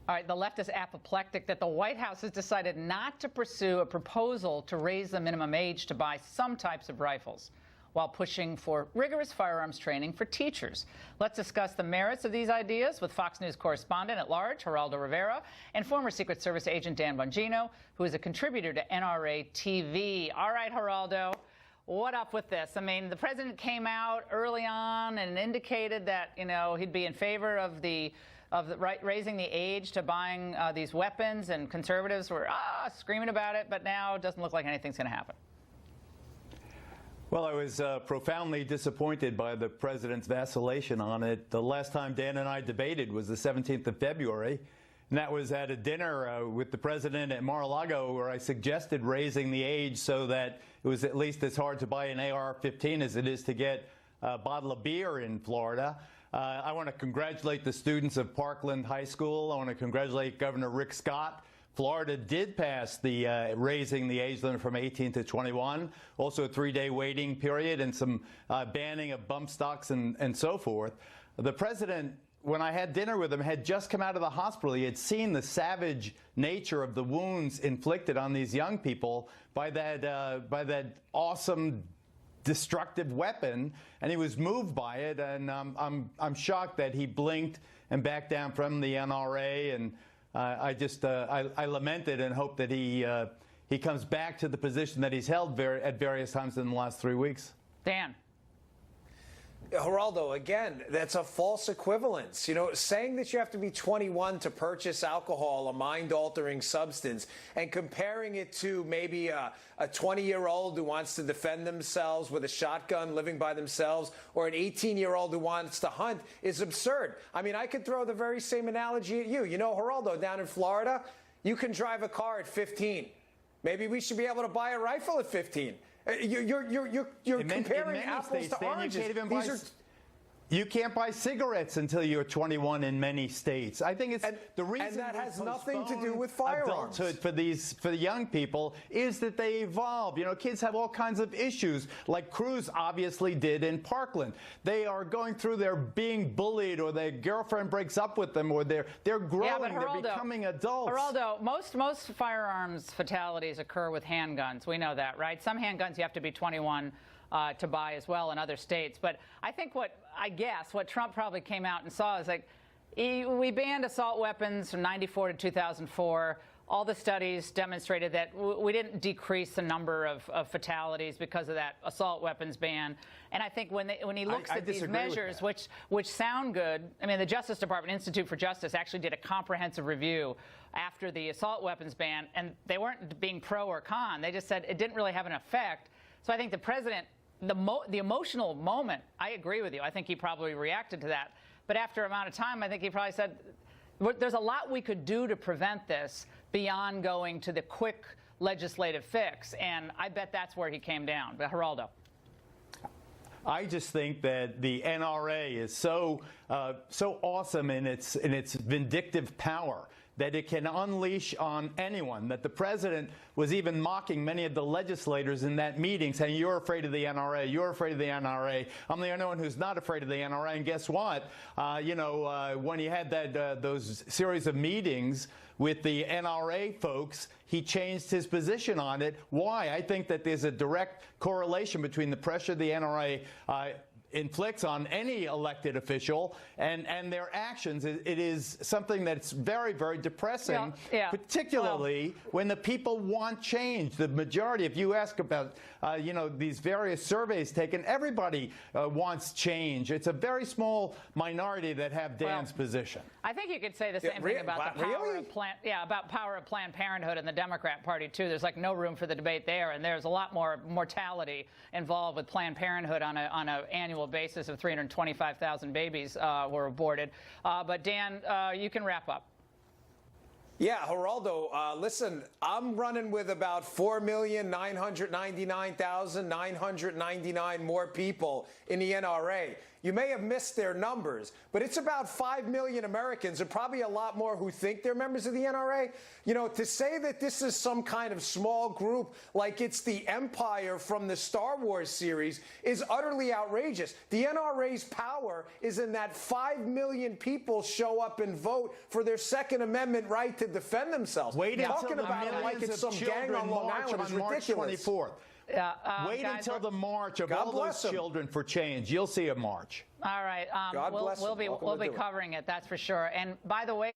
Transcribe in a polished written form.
All right, the left is apoplectic that the White House has decided not to pursue a proposal to raise the minimum age to buy some types of rifles, while pushing for rigorous firearms training for teachers. Let's discuss the merits of these ideas with Fox News correspondent at large, Geraldo Rivera, and former Secret Service agent Dan Bongino, who is a contributor to NRA TV. All right, Geraldo, what up with this? I mean, the president came out early on and indicated that, he'd be in favor of raising the age to buying these weapons, and conservatives were screaming about it, but now it doesn't look like anything's going to happen. Well, I was profoundly disappointed by the president's vacillation on it. The last time Dan and I debated was the 17th of February, and that was at a dinner with the president at Mar-a-Lago, where I suggested raising the age so that it was at least as hard to buy an AR-15 as it is to get a bottle of beer in Florida. I want to congratulate the students of Parkland High School. I want to congratulate Governor Rick Scott. Florida did pass the raising the age limit from 18 to 21, also a 3-day waiting period and some banning of bump stocks and so forth. The president, when I had dinner with him, had just come out of the hospital. He had seen the savage nature of the wounds inflicted on these young people by that awesome destructive weapon, and he was moved by it. And I'm shocked that he blinked and backed down from the NRA. And I lament it and hope that he comes back to the position that he's held at various times in the last 3 weeks. Dan. Geraldo, again, that's a false equivalence. Saying that you have to be 21 to purchase alcohol, a mind-altering substance, and comparing it to maybe a 20-year-old who wants to defend themselves with a shotgun living by themselves, or an 18-year-old who wants to hunt is absurd. I mean, I could throw the very same analogy at you. Geraldo, down in Florida, you can drive a car at 15. Maybe we should be able to buy a rifle at 15. You're comparing apples to oranges. You can't buy cigarettes until you're 21 in many states. I think it's the reason, and that has nothing to do with firearms. Adulthood for the young people is that they evolve. Kids have all kinds of issues, like Cruz obviously did in Parkland. They are going through their being bullied, or their girlfriend breaks up with them, or they're growing, yeah, Geraldo, they're becoming adults. Geraldo, most firearms fatalities occur with handguns. We know that, right? Some handguns you have to be 21 to buy as well in other states. But I think what Trump probably came out and saw is we banned assault weapons from 94 to 2004. All the studies demonstrated that we didn't decrease the number of fatalities because of that assault weapons ban. And I think when he looks at these measures, which sound good, I mean, the Justice Department, Institute for Justice, actually did a comprehensive review after the assault weapons ban, and they weren't being pro or con. They just said it didn't really have an effect. So I think the president, the emotional moment, I agree with you. I think he probably reacted to that. But after an amount of time, I think he probably said, there's a lot we could do to prevent this beyond going to the quick legislative fix. And I bet that's where he came down. But Geraldo. I just think that the NRA is so awesome in its vindictive power that it can unleash on anyone, that the president was even mocking many of the legislators in that meeting, saying, you're afraid of the NRA, you're afraid of the NRA. I'm the only one who's not afraid of the NRA. And guess what? When he had those series of meetings with the NRA folks, he changed his position on it. Why? I think that there's a direct correlation between the pressure the NRA inflicts on any elected official and their actions. It is something that's very, very depressing, particularly when the people want change. The majority, if you ask about, these various surveys taken, everybody wants change. It's a very small minority that have Dan's position. I think you could say the same thing about the power of Planned Parenthood and the Democrat Party, too. There's no room for the debate there, and there's a lot more mortality involved with Planned Parenthood on an annual basis of 325,000 babies were aborted. But Dan, you can wrap up. Yeah, Geraldo, listen, I'm running with about 4,999,999 more people in the NRA. You may have missed their numbers, but it's about 5 million Americans, and probably a lot more who think they're members of the NRA. You know, to say that this is some kind of small group like it's the Empire from the Star Wars series is utterly outrageous. The NRA's power is in that 5 million people show up and vote for their Second Amendment right to defend themselves. Wait until Talking the about it like millions it's of some gang children on Long march Island is on March ridiculous. 24th. Wait guys, until the march of God all bless those 'em. children for change. You'll see a march. All right. God bless 'em. Welcome We'll to be do it. covering it, that's for sure. And by the way,